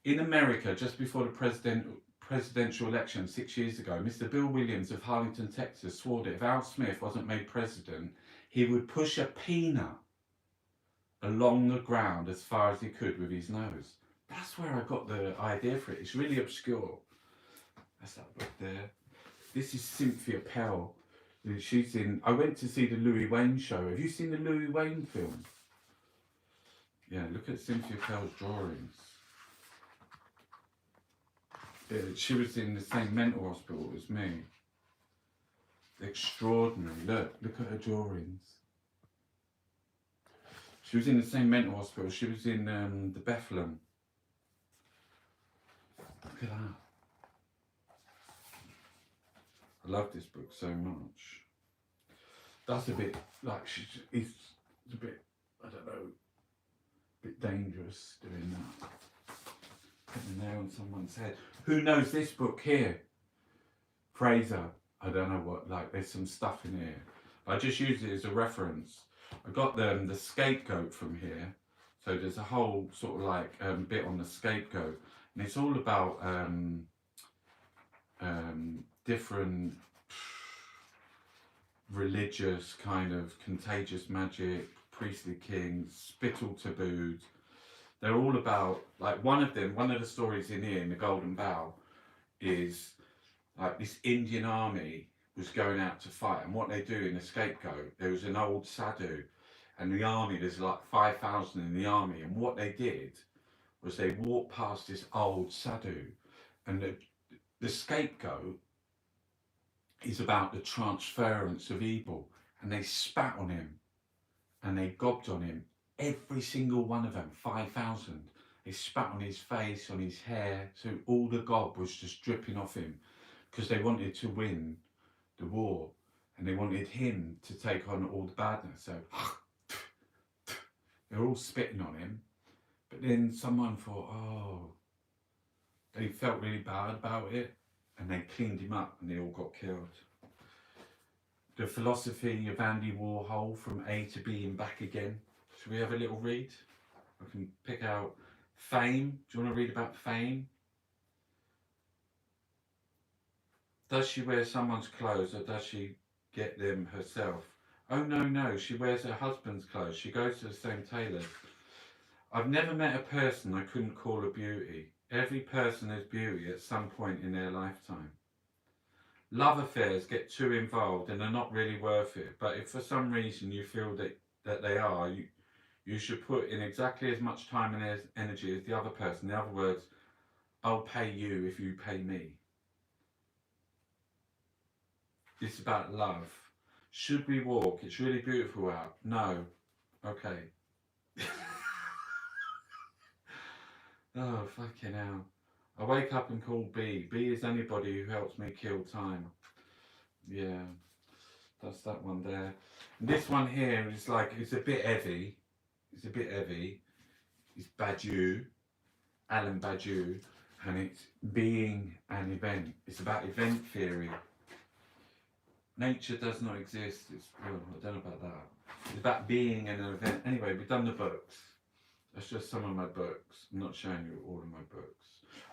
In America, just before the presidential election 6 years ago, Mr. Bill Williams of Harlingen, Texas swore that if Al Smith wasn't made president, he would push a peanut along the ground as far as he could with his nose. That's where I got the idea for it. It's really obscure. That's that book there. This is Cynthia Pell. She's in... I went to see the Louis Wayne show. Have you seen the Louis Wayne film? Yeah, look at Cynthia Pell's drawings. Yeah, she was in the same mental hospital as me. Extraordinary. Look at her drawings. She was in the same mental hospital. She was in the Bethlehem. Look at that. I love this book so much. That's a bit like it's a bit, I don't know, a bit dangerous doing that. Putting a nail on someone's head. Who knows this book here? Fraser. I don't know what, like there's some stuff in here. I just use it as a reference. I got the scapegoat from here. So there's a whole sort of like bit on the scapegoat. And it's all about different religious kind of contagious magic, priestly kings, spittle taboos. They're all about, like one of the stories in here in the Golden Bough is like this Indian army was going out to fight, and what they do in the scapegoat, there was an old sadhu, and the army, there's like 5,000 in the army, and what they did was they walked past this old sadhu, and the scapegoat is about the transference of evil, and they spat on him and they gobbed on him, every single one of them, 5,000. They spat on his face, on his hair, so all the gob was just dripping off him, because they wanted to win the war and they wanted him to take on all the badness. So they're all spitting on him, but then someone thought, oh, they felt really bad about it, and they cleaned him up and they all got killed. The Philosophy of Andy Warhol, From A to B and Back Again. Should we have a little read? I can pick out Fame. Do you want to read about Fame? Does she wear someone's clothes, or does she get them herself? Oh no, she wears her husband's clothes. She goes to the same tailor. I've never met a person I couldn't call a beauty. Every person is beauty at some point in their lifetime. Love affairs get too involved and are not really worth it, but if for some reason you feel that they are, you should put in exactly as much time and energy as the other person. In other words, I'll pay you if you pay me. It's about love. Should we walk? It's really beautiful out. No. Okay. Oh, fucking hell. I wake up and call B. B is anybody who helps me kill time. Yeah. That's that one there. And this one here is like, it's a bit heavy. It's a bit heavy. It's Badiou. Alan Badiou. And it's Being an Event. It's about event theory. Nature does not exist. I don't know about that. It's about being an event. Anyway, we've done the books. That's just some of my books. I'm not showing you all of my books.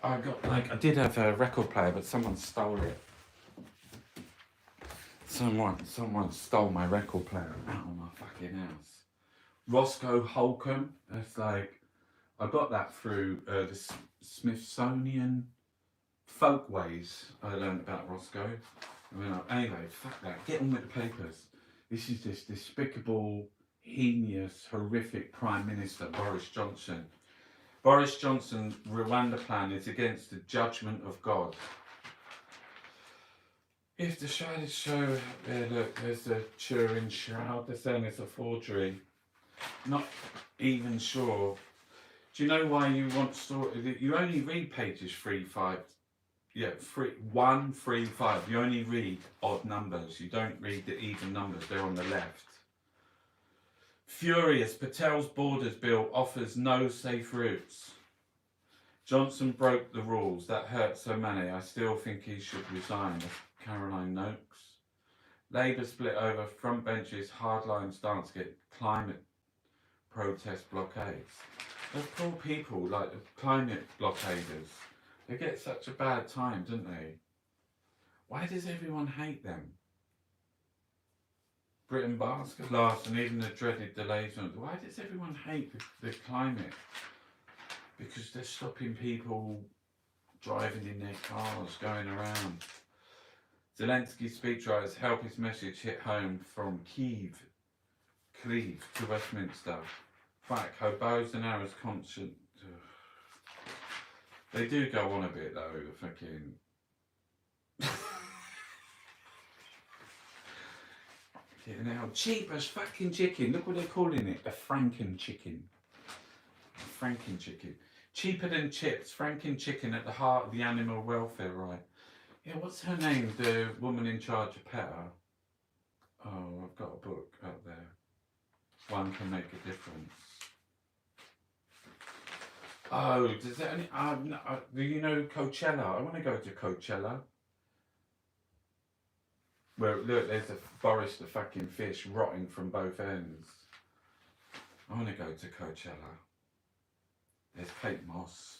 I did have a record player, but someone stole it. Someone stole my record player out of my fucking house. Roscoe Holcomb. That's like, I got that through the Smithsonian Folkways. I learned about Roscoe. Anyway, fuck that. Get on with the papers. This is this despicable, heinous, horrific Prime Minister, Boris Johnson. Boris Johnson's Rwanda plan is against the judgment of God. If the shroud is show, look, there's the Turin shroud. They're saying it's a forgery. Not even sure. Do you know why you want story? You only read pages 3, 5. Yeah, 1, 3, 5. You only read odd numbers. You don't read the even numbers. They're on the left. Furious, Patel's Borders Bill offers no safe routes. Johnson broke the rules. That hurt so many. I still think he should resign. Caroline Noakes. Labour split over front benches, hardline stance against climate protest blockades. Those poor people, like the climate blockaders, they get such a bad time, don't they? Why does everyone hate them? Britain basket last, and even the dreaded delays on it. Why does everyone hate the climate? Because they're stopping people driving in their cars, going around. Zelensky's speechwriters help his message hit home from Kyiv to Westminster. Fact, hobos and arrows constant. They do go on a bit though, fucking. Fucking hell. Cheap as fucking chicken. Look what they're calling it. The Franken chicken. Franken chicken. Cheaper than chips. Franken chicken at the heart of the animal welfare right. Yeah, what's her name? The woman in charge of PETA. Oh, I've got a book out there. One can make a difference. Oh, does that any? No, do you know Coachella? I want to go to Coachella. Where look, there's a Boris the fucking fish rotting from both ends. I want to go to Coachella. There's Kate Moss.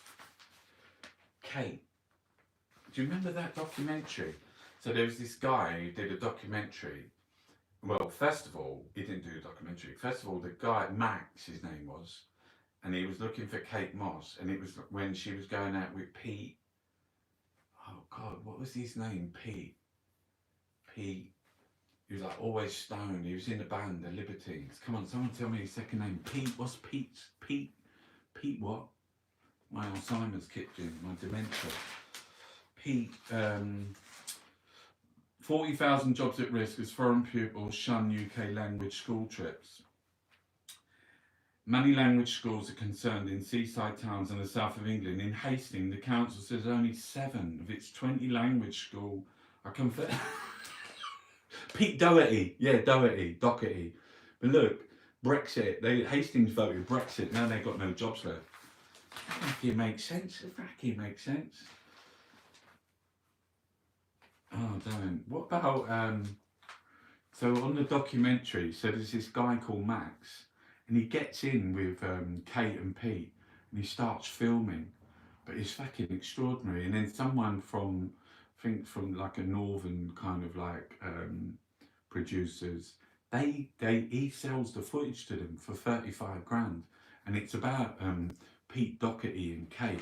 Kate, do you remember that documentary? So there was this guy who did a documentary. Well, first of all, he didn't do a documentary. First of all, the guy, Max, his name was, and he was looking for Kate Moss, and it was when she was going out with Pete. Oh God, what was his name? Pete. He was like always stoned. He was in the band, the Libertines. Come on, someone tell me his second name. Pete. What's Pete's? Pete what? My Alzheimer's kicked in. My dementia. Pete. 40,000 jobs at risk as foreign pupils shun UK language school trips. Many language schools are concerned in seaside towns in the south of England. In Hastings, the council says only 7 of its 20 language schools are confirmed. Pete Doherty, yeah, Doherty. But look, Brexit, Hastings voted Brexit, now they've got no jobs left. It makes sense, it makes sense. Oh, damn. What about, so on the documentary, so there's this guy called Max, and he gets in with Kate and Pete, and he starts filming, but it's fucking extraordinary. And then someone from, I think from like a northern kind of like producers, he sells the footage to them for 35 grand, and it's about Pete Doherty and Kate.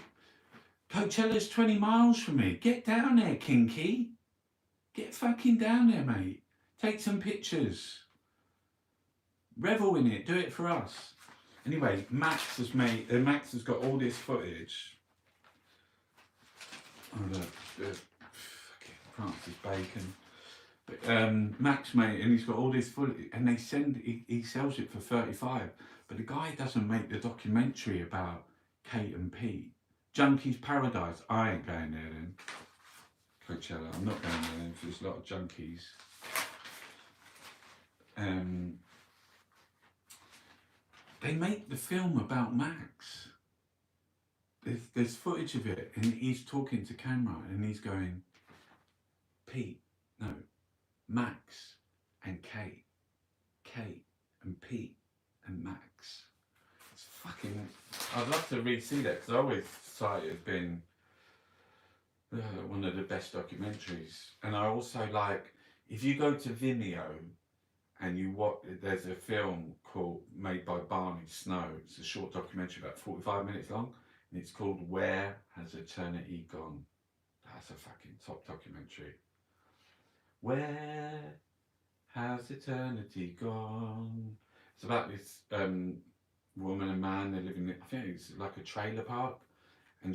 Coachella's 20 miles from me. Get down there, Kinky. Get fucking down there, mate. Take some pictures. Revel in it. Do it for us. Anyway, Max has got all this footage. Oh look, fucking Francis Bacon. But Max, mate, and he's got all this footage, and he sells it for 35. But the guy doesn't make the documentary about Kate and Pete. Junkies Paradise. I ain't going there then. Coachella, I'm not going there then, there's a lot of junkies. They make the film about Max. There's footage of it, and he's talking to camera, and he's going, Max and Kate and Pete and Max. It's fucking. I'd love to re-see that because I always thought it had been one of the best documentaries. And I also like, if you go to Vimeo and you watch, there's a film made by Barney Snow. It's a short documentary about 45 minutes long, and it's called Where Has Eternity Gone? That's a fucking top documentary. Where has eternity gone? It's about this woman and man. They live in, I think it's like a trailer park, and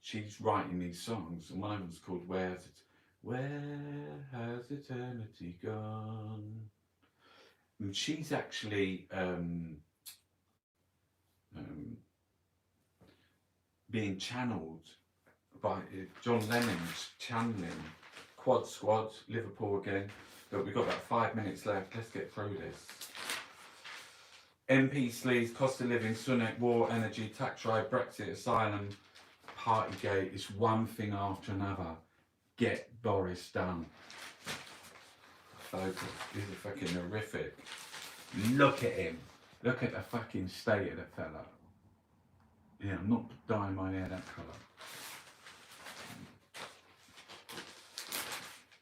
she's writing these songs, and one of them's called Where Has Eternity Gone? And she's actually being channeled by John Lennon's channeling. Quad Squad, Liverpool again. Look, we've got about 5 minutes left. Let's get through this. MP sleaze, cost of living, Sunak, war, energy, tax rise, Brexit, asylum, Partygate. It's one thing after another. Get Boris done. Focus. This is fucking horrific. Look at him. Look at the fucking state of the fella. Yeah, I'm not dyeing my hair that colour.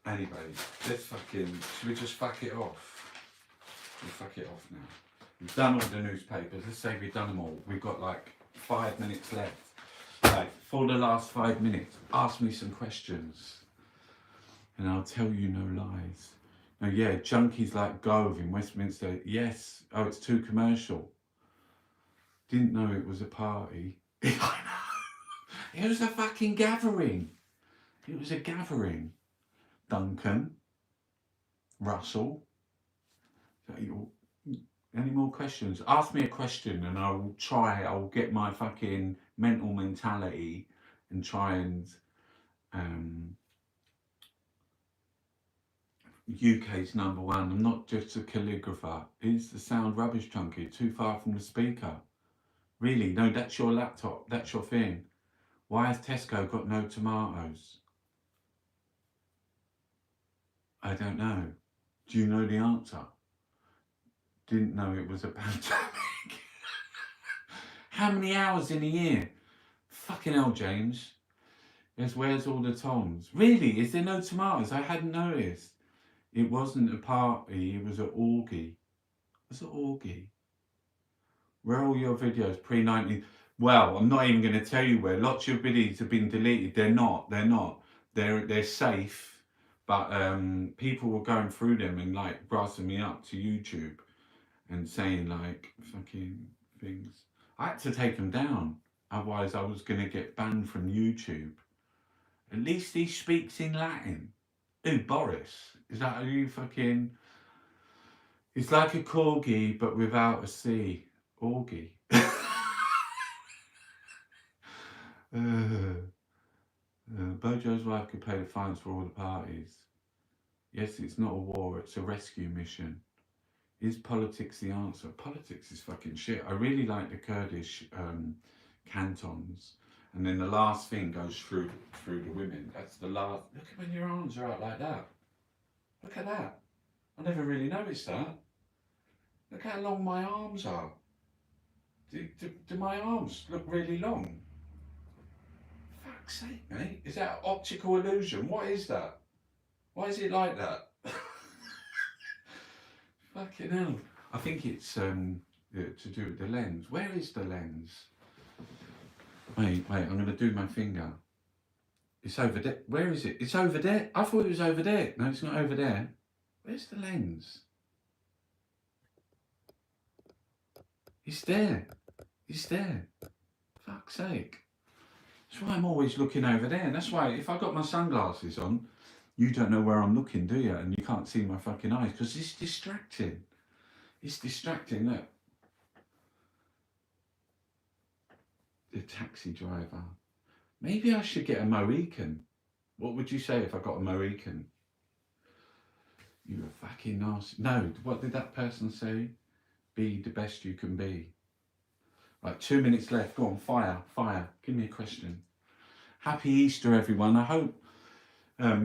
Anyway, let's should we just fuck it off? We'll fuck it off now. We've done all the newspapers. Let's say we've done them all. We've got like 5 minutes left. Like, for the last 5 minutes, ask me some questions. And I'll tell you no lies. Now, yeah, junkies like Gove in Westminster. Yes. Oh, it's too commercial. Didn't know it was a party. I know. It was a fucking gathering. It was a gathering. Duncan. Russell. Any more questions? Ask me a question and I'll get my fucking mental mentality and try and UK's number one. I'm not just a calligrapher. Is the sound rubbish, Chunky? Too far from the speaker? Really? No, that's your laptop. That's your thing. Why has Tesco got no tomatoes? I don't know. Do you know the answer? Didn't know it was a pandemic. How many hours in a year? Fucking hell, James. Yes, where's all the Toms? Really? Is there no tomatoes? I hadn't noticed. It wasn't a party, it was an orgy. What's an orgy? Where are all your videos pre-19? Well, I'm not even going to tell you where. Lots of your videos have been deleted. They're not. They're safe, but people were going through them and like brassing me up to YouTube and saying like fucking things. I had to take them down, otherwise I was going to get banned from YouTube. At least he speaks in Latin. Who, Boris? Is that who you fucking... It's like a corgi, but without a C. Orgy. Bojo's wife could pay the fines for all the parties. Yes, it's not a war, it's a rescue mission. Is politics the answer? Politics is fucking shit. I really like the Kurdish cantons. And then the last thing goes through the women. That's the last. Look at when your arms are out like that. Look at that. I never really noticed that. Look how long my arms are. Do my arms look really long? Fuck's sake, mate. Is that optical illusion? What is that? Why is it like that? Fucking hell. I think it's to do with the lens. Where is the lens? Wait, I'm going to do my finger. It's over there. Where is it? It's over there. I thought it was over there. No, it's not over there. Where's the lens? It's there. It's there. Fuck's sake. That's why I'm always looking over there. And that's why if I've got my sunglasses on, you don't know where I'm looking, do you? And you can't see my fucking eyes because it's distracting. It's distracting, look. The taxi driver. Maybe I should get a Mohican. What would you say if I got a Mohican? You're a fucking nasty. No, what did that person say? Be the best you can be. Right, 2 minutes left. Go on, fire. Give me a question. Happy Easter, everyone. I hope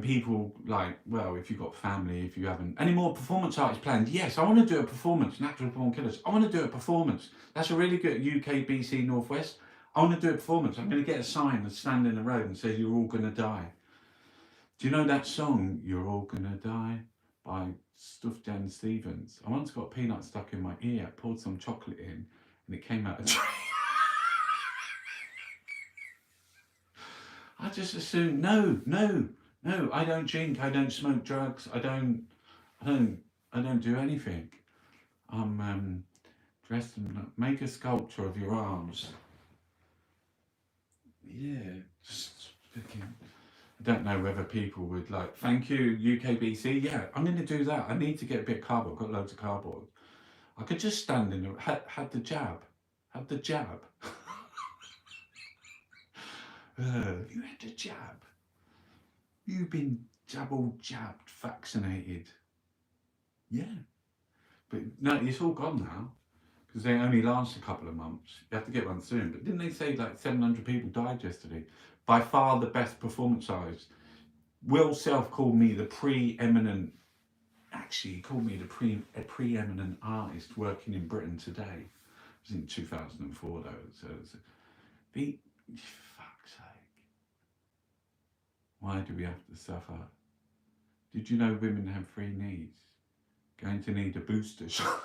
people like, well, if you've got family, if you haven't. Any more performance artists planned? Yes, I want to do a performance. Natural Born Killers. I want to do a performance. That's a really good UK, BC, Northwest. I want to do a performance. I'm going to get a sign and stand in the road and say, you're all going to die. Do you know that song, You're All Gonna Die, by Stuffed Dan Stevens? I once got a peanut stuck in my ear, poured some chocolate in, and it came out a tree. I just assumed, no, I don't drink, I don't smoke drugs, I don't do anything. I'm dressed in, make a sculpture of your arms. Yeah, just looking. I don't know whether people would like, thank you, UKBC. Yeah, I'm going to do that. I need to get a bit of cardboard. I've got loads of cardboard. I could just stand in the, had the jab. Have the jab. You had the jab. You've been double jabbed, vaccinated. Yeah. But no, it's all gone now. Because they only last a couple of months. You have to get one soon. But didn't they say like 700 people died yesterday? By far the best performance artist. Will Self called me the preeminent, actually he called me a preeminent artist working in Britain today. It was in 2004 though. So fuck's sake. Why do we have to suffer? Did you know women have 3 needs? Going to need a booster shot.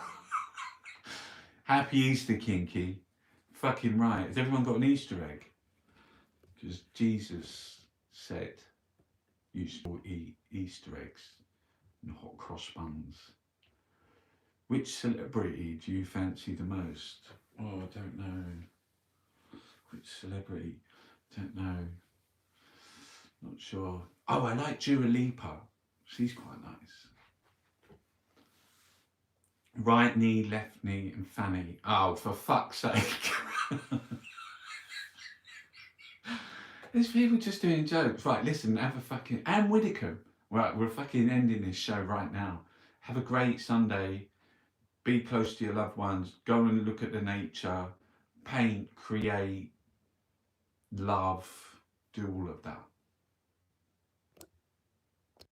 Happy Easter, Kinky. Fucking right. Has everyone got an Easter egg? Because Jesus said you should eat Easter eggs and hot cross buns. Which celebrity do you fancy the most? Oh, I don't know. Which celebrity? Don't know. Not sure. Oh, I like Dua Lipa. She's quite nice. Right knee, left knee, and fanny. Oh, for fuck's sake. There's people just doing jokes. Right, listen, have a fucking... Anne Widdecombe. Right, we're fucking ending this show right now. Have a great Sunday. Be close to your loved ones. Go and look at the nature. Paint, create, love. Do all of that.